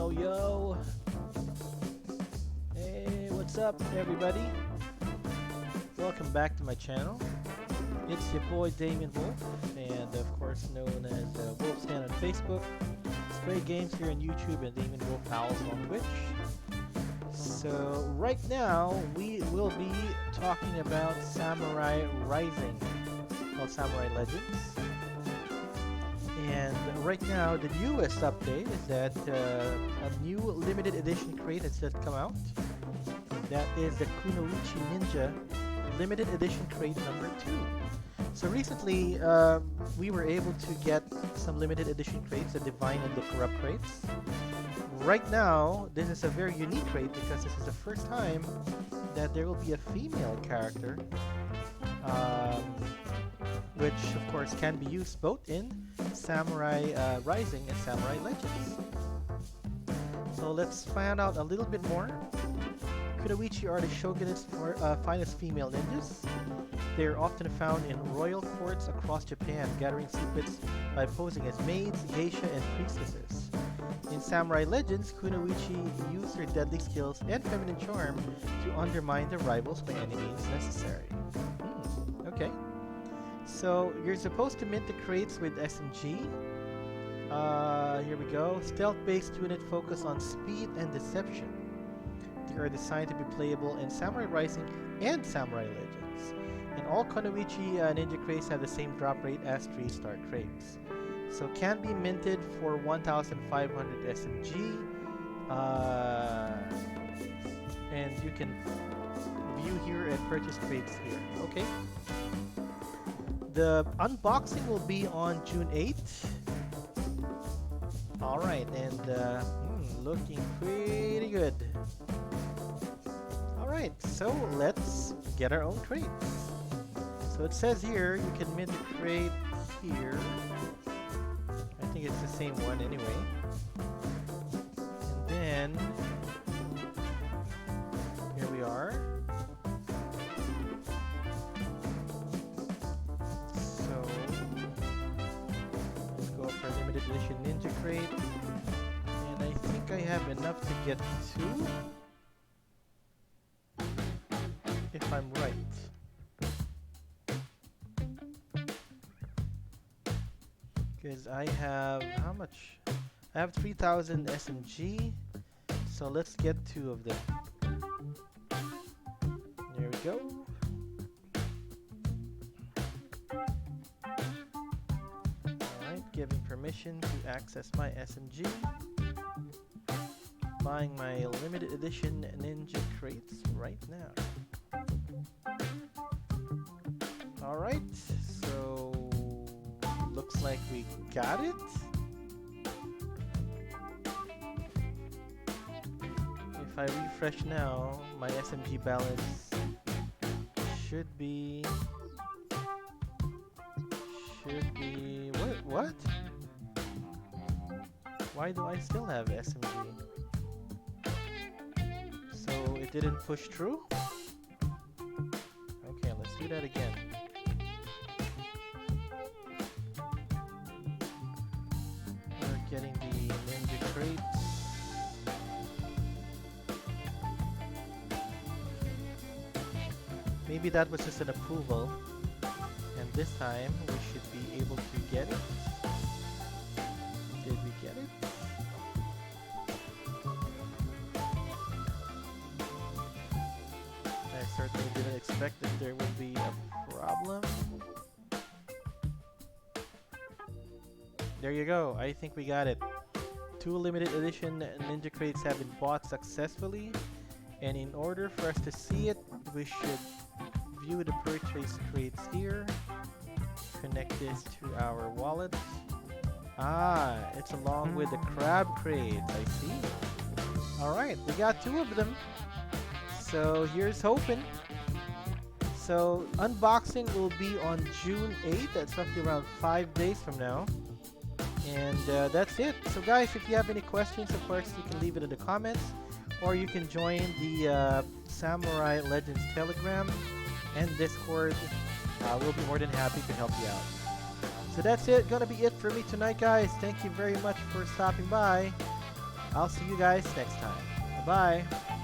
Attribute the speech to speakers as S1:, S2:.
S1: Yo, yo. Hey, what's up, everybody? Welcome back to my channel. It's your boy Damien Wolf, and of course known as Wolf's Hand on Facebook, Spray Games here on YouTube, and Damien Wolf Owls on Twitch. So right now we will be talking about Samurai Rising, called Samurai Legends. And right now the newest update is that a new limited edition crate has just come out. That is the Kunoichi Ninja limited edition crate number 2. So recently we were able to get some limited edition crates, the Divine and the Corrupt crates. Right now, this is a very unique crate because this is the first time that there will be a female character, which of course can be used both in Samurai Rising and Samurai Legends. So let's find out a little bit more. Kunoichi are the shogunate's finest female ninjas. They are often found in royal courts across Japan, gathering secrets by posing as maids, geisha, and priestesses. In Samurai Legends, Kunoichi use their deadly skills and feminine charm to undermine their rivals by any means necessary. Okay. So, you're supposed to mint the crates with SMG. Here we go. Stealth-based unit focus on speed and deception. They are designed to be playable in Samurai Rising and Samurai Legends. And all Kunoichi ninja crates have the same drop rate as 3-star crates. So can be minted for 1,500 SMG. And you can view here and purchase crates here. Okay. The unboxing will be on June 8th. Alright, and looking pretty good. Alright, so let's get our own crates. So it says here you can mint a crate here. I think it's the same one anyway. And then here we are. So let's go for limited edition ninja crate. And I think I have enough to get 2. If I'm right. Because I have, how much? I have 3,000 SMG, so let's get 2 of them. There we go. Alright, giving permission to access my SMG. Buying my limited edition ninja crates right now. Alright, so looks like we got it. If I refresh now, my SMG balance should be what? Why do I still have SMG? So it didn't push through? Okay, let's do that again. Getting the ninja crates. Maybe that was just an approval, and this time we should be able to get it. Did we get it? I certainly didn't expect that there would be a problem. There you go. I think we got it. 2 limited edition ninja crates have been bought successfully, and in order for us to see it, we should view the purchase crates here. Connect this to our wallet. Ah, it's along with the crab crates. I see. Alright, we got 2 of them. So here's hoping. So unboxing will be on June 8th. That's roughly around 5 days from now. And that's it. So guys, if you have any questions, of course, you can leave it in the comments. Or you can join the Samurai Legends Telegram and Discord. We'll be more than happy to help you out. So that's it. Gonna be it for me tonight, guys. Thank you very much for stopping by. I'll see you guys next time. Bye-bye.